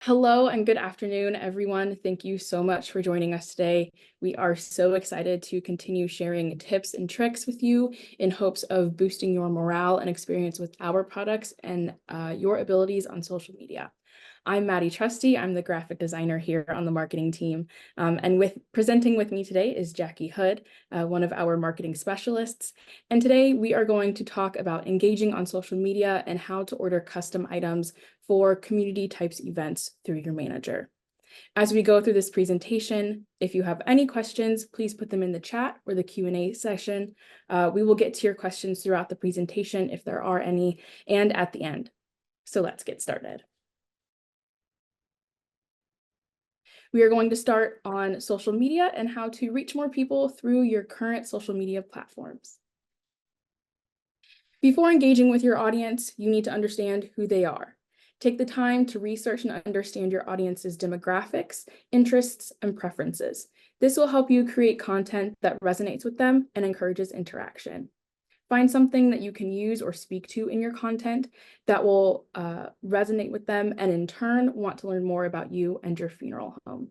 Hello and good afternoon, everyone. Thank you so much for joining us today. We are so excited to continue sharing tips and tricks with you in hopes of boosting your morale and experience with our products and your abilities on social media. I'm Maddie Trusty. I'm the graphic designer here on the marketing team. And presenting with me today is Jackie Hood, one of our marketing specialists. And today we are going to talk about engaging on social media and how to order custom items for community types events through your manager. As we go through this presentation, if you have any questions, please put them in the chat or the Q&A session. We will get to your questions throughout the presentation if there are any, and at the end. So let's get started. We are going to start on social media and how to reach more people through your current social media platforms. Before engaging with your audience, you need to understand who they are. Take the time to research and understand your audience's demographics, interests, and preferences. This will help you create content that resonates with them and encourages interaction. Find something that you can use or speak to in your content that will resonate with them and in turn want to learn more about you and your funeral home.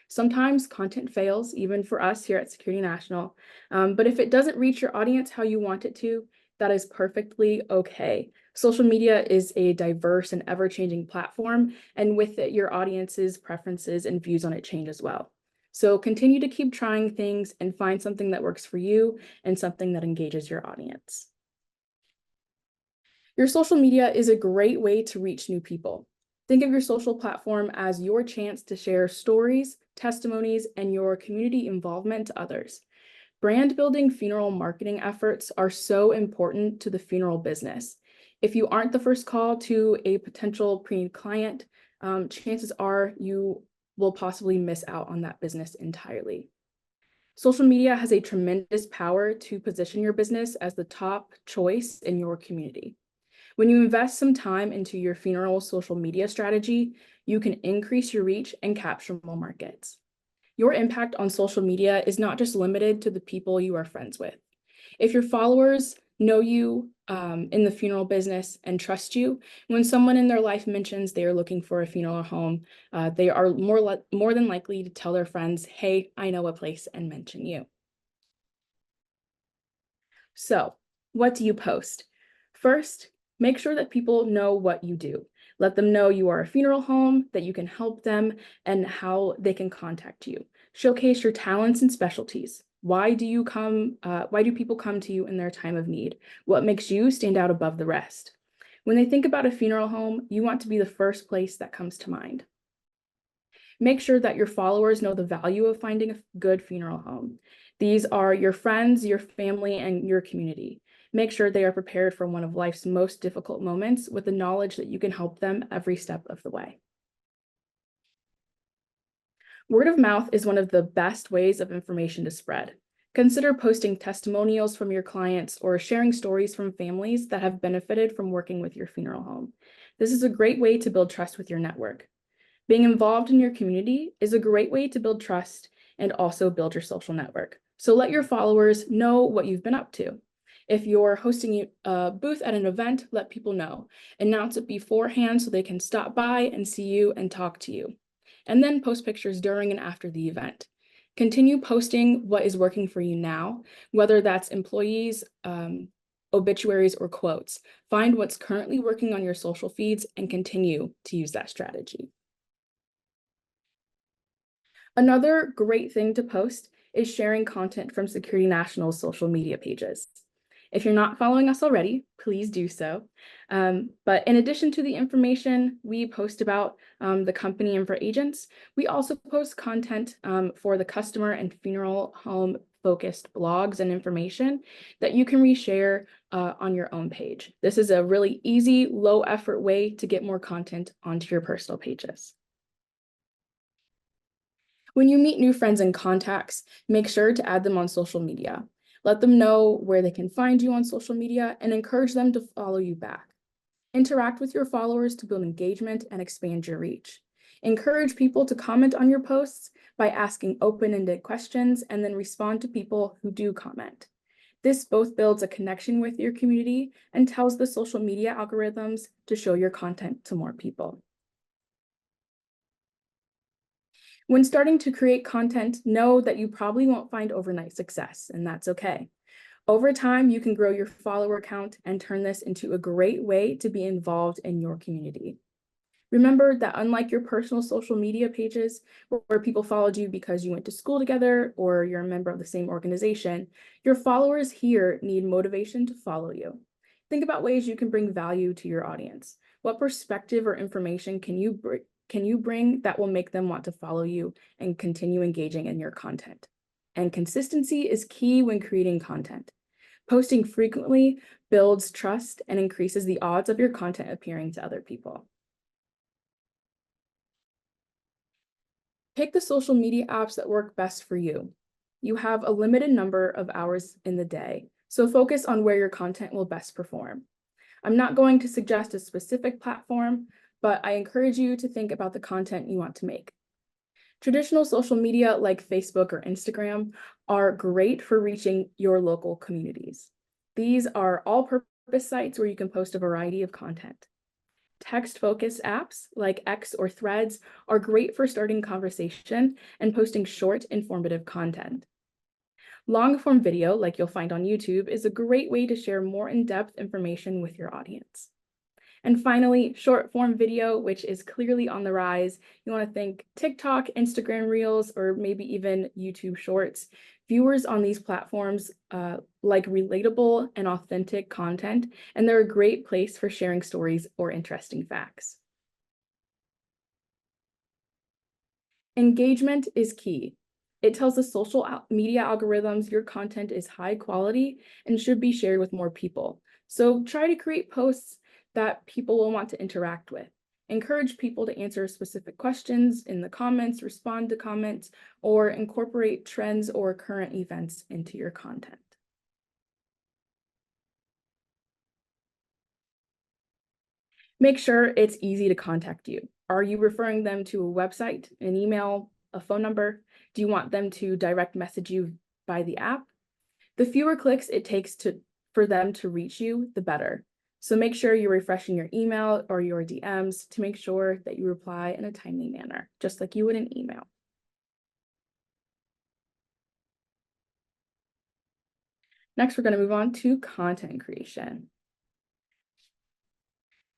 Sometimes content fails, even for us here at Security National, but if it doesn't reach your audience how you want it to, that is perfectly okay. Social media is a diverse and ever-changing platform, and with it, your audience's preferences and views on it change as well. So continue to keep trying things and find something that works for you and something that engages your audience. Your social media is a great way to reach new people. Think of your social platform as your chance to share stories, testimonies, and your community involvement to others. Brand building funeral marketing efforts are so important to the funeral business. If you aren't the first call to a potential pre-need client, chances are you will possibly miss out on that business entirely. Social media has a tremendous power to position your business as the top choice in your community. When you invest some time into your funeral social media strategy, you can increase your reach and capture more markets. Your impact on social media is not just limited to the people you are friends with. If your followers know you in the funeral business and trust you, when someone in their life mentions they are looking for a funeral home, they are more than likely to tell their friends, hey, I know a place, and mention you. So, what do you post? First, make sure that people know what you do. Let them know you are a funeral home, that you can help them, and how they can contact you. Showcase your talents and specialties. Why do people come to you in their time of need? What makes you stand out above the rest? When they think about a funeral home, you want to be the first place that comes to mind. Make sure that your followers know the value of finding a good funeral home. These are your friends, your family, and your community. Make sure they are prepared for one of life's most difficult moments with the knowledge that you can help them every step of the way. Word of mouth is one of the best ways of information to spread. Consider posting testimonials from your clients or sharing stories from families that have benefited from working with your funeral home. This is a great way to build trust with your network. Being involved in your community is a great way to build trust and also build your social network. So let your followers know what you've been up to. If you're hosting a booth at an event, let people know. Announce it beforehand so they can stop by and see you and talk to you. And then post pictures during and after the event. Continue posting what is working for you now, whether that's employees, obituaries, or quotes. Find what's currently working on your social feeds and continue to use that strategy. Another great thing to post is sharing content from Security National's social media pages. If you're not following us already, please do so. But in addition to the information we post about the company and for agents, we also post content for the customer and funeral home focused blogs and information that you can reshare on your own page. This is a really easy, low effort way to get more content onto your personal pages. When you meet new friends and contacts, make sure to add them on social media. Let them know where they can find you on social media and encourage them to follow you back. Interact with your followers to build engagement and expand your reach. Encourage people to comment on your posts by asking open-ended questions and then respond to people who do comment. This both builds a connection with your community and tells the social media algorithms to show your content to more people. When starting to create content, know that you probably won't find overnight success, and that's okay. Over time, you can grow your follower count and turn this into a great way to be involved in your community. Remember that unlike your personal social media pages, where people followed you because you went to school together or you're a member of the same organization, your followers here need motivation to follow you. Think about ways you can bring value to your audience. What perspective or information can you bring that will make them want to follow you and continue engaging in your content? And consistency is key when creating content. Posting frequently builds trust and increases the odds of your content appearing to other people. Pick the social media apps that work best for you. You have a limited number of hours in the day, so focus on where your content will best perform. I'm not going to suggest a specific platform, but I encourage you to think about the content you want to make. Traditional social media like Facebook or Instagram are great for reaching your local communities. These are all-purpose sites where you can post a variety of content. Text-focused apps like X or Threads are great for starting conversation and posting short, informative content. Long-form video, like you'll find on YouTube, is a great way to share more in-depth information with your audience. And finally, short-form video, which is clearly on the rise. You want to think TikTok, Instagram Reels, or maybe even YouTube Shorts. Viewers on these platforms like relatable and authentic content, and they're a great place for sharing stories or interesting facts. Engagement is key. It tells the social media algorithms your content is high quality and should be shared with more people. So try to create posts that people will want to interact with. Encourage people to answer specific questions in the comments, respond to comments, or incorporate trends or current events into your content. Make sure it's easy to contact you. Are you referring them to a website, an email, a phone number? Do you want them to direct message you by the app? The fewer clicks it takes for them to reach you, the better. So make sure you're refreshing your email or your DMs to make sure that you reply in a timely manner, just like you would an email. Next, we're going to move on to content creation.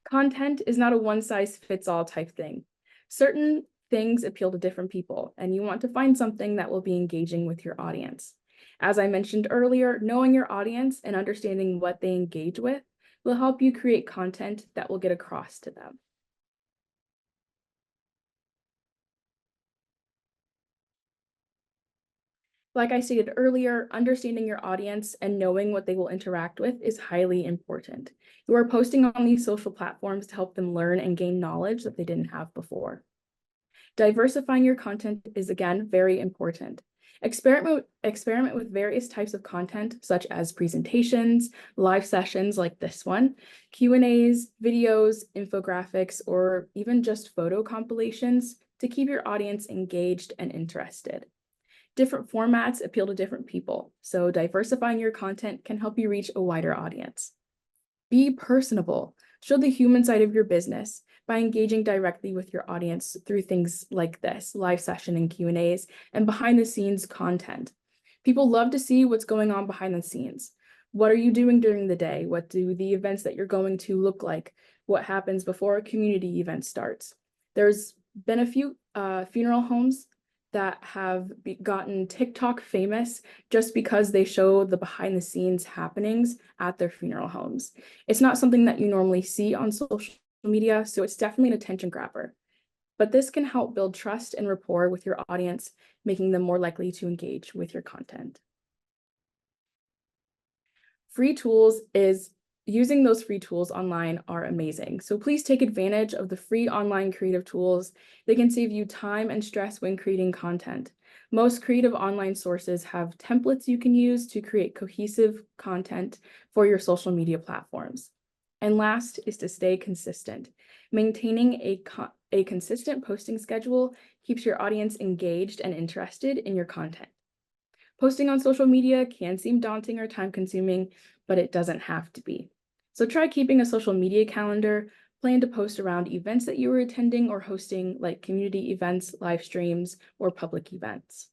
Content is not a one-size-fits-all type thing. Certain things appeal to different people, and you want to find something that will be engaging with your audience. As I mentioned earlier, knowing your audience and understanding what they engage with will help you create content that will get across to them. Like I stated earlier, understanding your audience and knowing what they will interact with is highly important. You are posting on these social platforms to help them learn and gain knowledge that they didn't have before. Diversifying your content is, again, very important. Experiment with various types of content, such as presentations, live sessions like this one, Q&As, videos, infographics, or even just photo compilations to keep your audience engaged and interested. Different formats appeal to different people, so diversifying your content can help you reach a wider audience. Be personable. Show the human side of your business by engaging directly with your audience through things like this, live session and Q&As, and behind-the-scenes content. People love to see what's going on behind the scenes. What are you doing during the day? What do the events that you're going to look like? What happens before a community event starts? There's been a few funeral homes that have gotten TikTok famous just because they show the behind the scenes happenings at their funeral homes. It's not something that you normally see on social media, so it's definitely an attention grabber. But this can help build trust and rapport with your audience, making them more likely to engage with your content. Using those free tools online are amazing. So please take advantage of the free online creative tools. They can save you time and stress when creating content. Most creative online sources have templates you can use to create cohesive content for your social media platforms. And last is to stay consistent. Maintaining a consistent posting schedule keeps your audience engaged and interested in your content. Posting on social media can seem daunting or time-consuming, but it doesn't have to be. So try keeping a social media calendar, Plan to post around events that you are attending or hosting, like community events, live streams, or public events.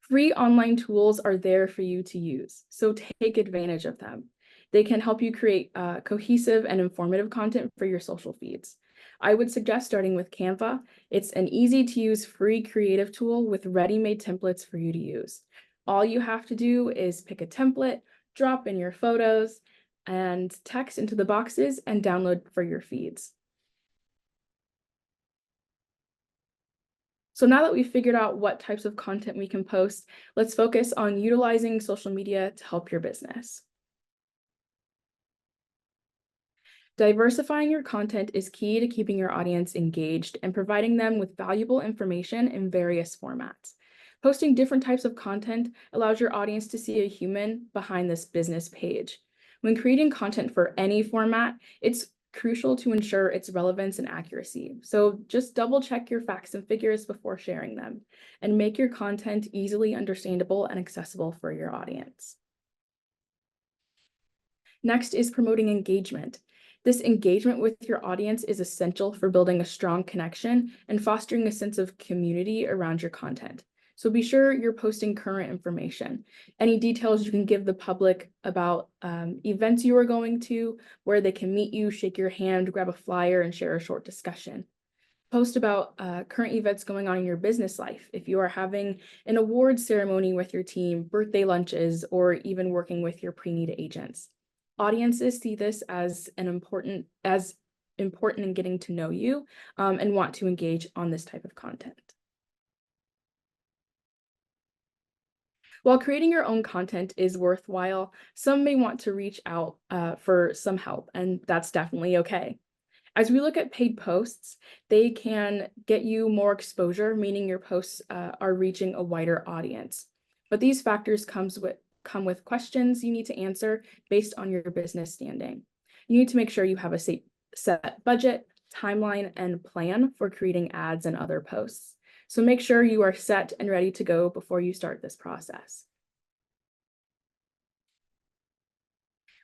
Free online tools are there for you to use, so take advantage of them. They can help you create cohesive and informative content for your social feeds. I would suggest starting with Canva. It's an easy-to-use free creative tool with ready-made templates for you to use. All you have to do is pick a template, drop in your photos, and text into the boxes and download for your feeds. So now that we've figured out what types of content we can post, let's focus on utilizing social media to help your business. Diversifying your content is key to keeping your audience engaged and providing them with valuable information in various formats. Posting different types of content allows your audience to see a human behind this business page. When creating content for any format, it's crucial to ensure its relevance and accuracy. So just double check your facts and figures before sharing them, and make your content easily understandable and accessible for your audience. Next is promoting engagement. This engagement with your audience is essential for building a strong connection and fostering a sense of community around your content. So be sure you're posting current information. Any details you can give the public about events you are going to, where they can meet you, shake your hand, grab a flyer, and share a short discussion. Post about current events going on in your business life. If you are having an awards ceremony with your team, birthday lunches, or even working with your pre-need agents. Audiences see this as important in getting to know you and want to engage on this type of content. While creating your own content is worthwhile, some may want to reach out for some help, and that's definitely okay. As we look at paid posts, they can get you more exposure, meaning your posts are reaching a wider audience. But these factors come with questions you need to answer based on your business standing. You need to make sure you have a set budget, timeline, and plan for creating ads and other posts. So make sure you are set and ready to go before you start this process.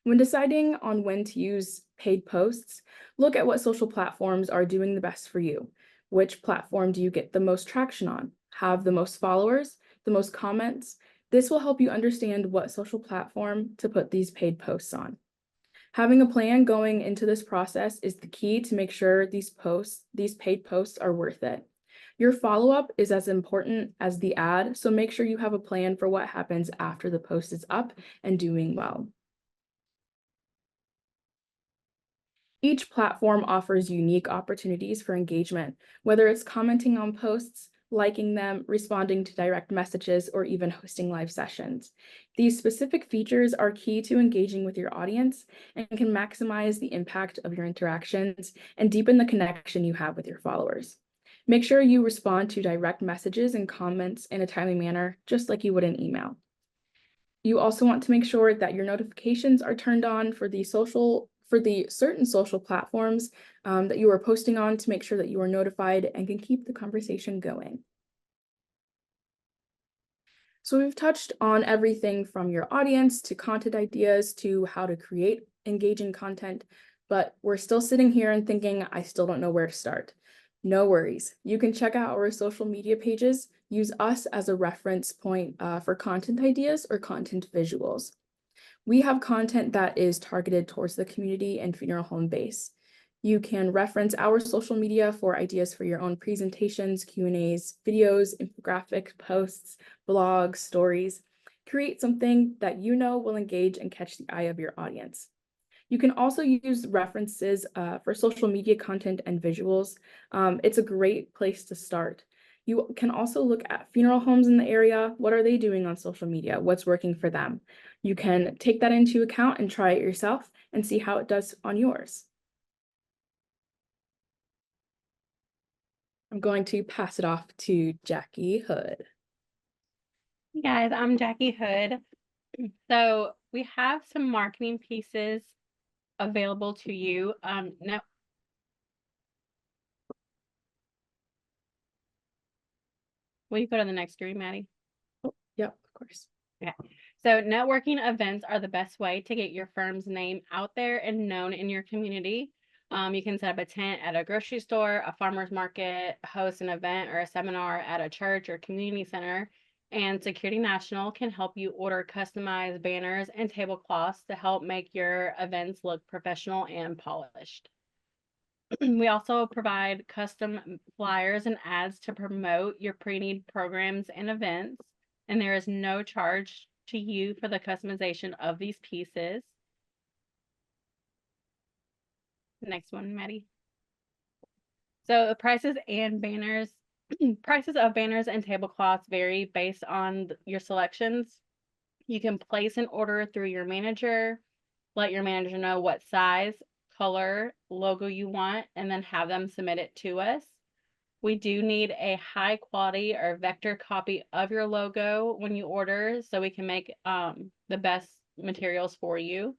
When deciding on when to use paid posts, look at what social platforms are doing the best for you. Which platform do you get the most traction on? Have the most followers, the most comments? This will help you understand what social platform to put these paid posts on. Having a plan going into this process is the key to make sure these paid posts are worth it. Your follow-up is as important as the ad, so make sure you have a plan for what happens after the post is up and doing well. Each platform offers unique opportunities for engagement, whether it's commenting on posts, liking them, responding to direct messages, or even hosting live sessions. These specific features are key to engaging with your audience and can maximize the impact of your interactions and deepen the connection you have with your followers. Make sure you respond to direct messages and comments in a timely manner, just like you would an email. You also want to make sure that your notifications are turned on for the certain social platforms that you are posting on to make sure that you are notified and can keep the conversation going. So we've touched on everything from your audience to content ideas to how to create engaging content, but we're still sitting here and thinking, I still don't know where to start. No worries. You can check out our social media pages. Use us as a reference point for content ideas or content visuals. We have content that is targeted towards the community and funeral home base. You can reference our social media for ideas for your own presentations, Q&As, videos, infographic posts, blogs, stories. Create something that you know will engage and catch the eye of your audience. You can also use references for social media content and visuals. It's a great place to start. You can also look at funeral homes in the area. What are they doing on social media? What's working for them? You can take that into account and try it yourself and see how it does on yours. I'm going to pass it off to Jackie Hood. Hey guys, I'm Jackie Hood. So we have some marketing pieces available to you. Now, will you go to the next screen, Maddie? Oh, yep, of course. Yeah. So networking events are the best way to get your firm's name out there and known in your community. You can set up a tent at a grocery store, a farmer's market, host an event or a seminar at a church or community center. And Security National can help you order customized banners and tablecloths to help make your events look professional and polished. We also provide custom flyers and ads to promote your pre-need programs and events, and there is no charge to you for the customization of these pieces. Next one, Maddie. So prices and banners, prices of banners and tablecloths vary based on your selections. You can place an order through your manager, let your manager know what size, color, logo you want, and then have them submit it to us. We do need a high quality or vector copy of your logo when you order so we can make the best materials for you.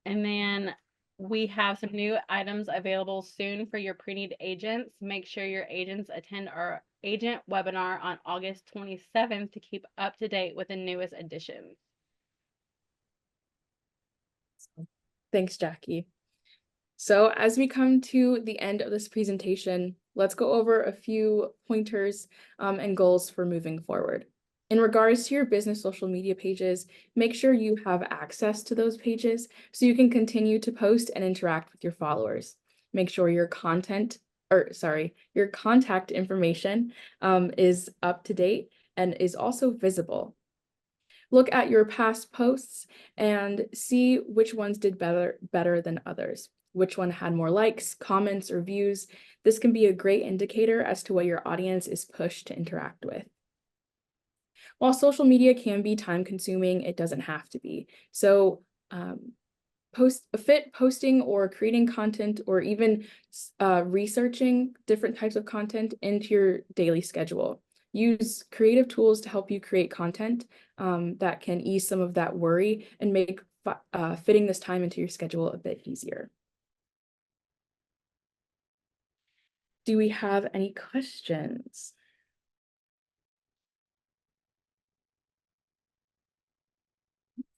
And then we have some new items available soon for your pre-need agents. Make sure your agents attend our agent webinar on August 27th to keep up to date with the newest additions. Thanks, Jackie. So as we come to the end of this presentation, let's go over a few pointers and goals for moving forward. In regards to your business social media pages, make sure you have access to those pages so you can continue to post and interact with your followers. Make sure your contact information is up to date and is also visible. Look at your past posts and see which ones did better than others. Which one had more likes, comments, or views. This can be a great indicator as to what your audience is pushed to interact with. While social media can be time-consuming, it doesn't have to be. So posting or creating content or even researching different types of content into your daily schedule. Use creative tools to help you create content that can ease some of that worry and make fitting this time into your schedule a bit easier. Do we have any questions?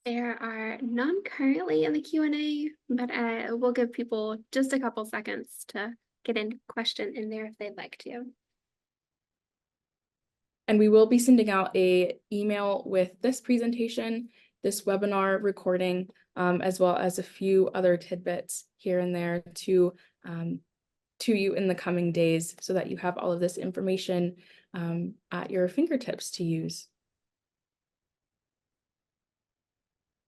There are none currently in the Q&A, but we'll give people just a couple seconds to get a question in there if they'd like to. And we will be sending out an email with this presentation, this webinar recording, as well as a few other tidbits here and there to you in the coming days so that you have all of this information at your fingertips to use.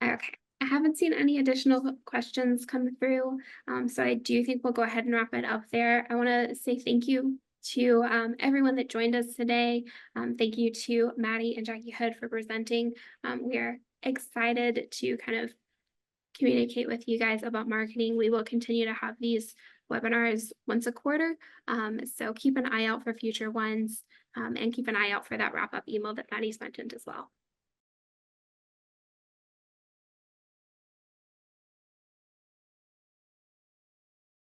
Okay, I haven't seen any additional questions come through, so I do think we'll go ahead and wrap it up there. I want to say thank you to everyone that joined us today. Thank you to Maddie and Jackie Hood for presenting. We are excited to kind of communicate with you guys about marketing. We will continue to have these webinars once a quarter, so keep an eye out for future ones and keep an eye out for that wrap-up email that Maddie's mentioned as well.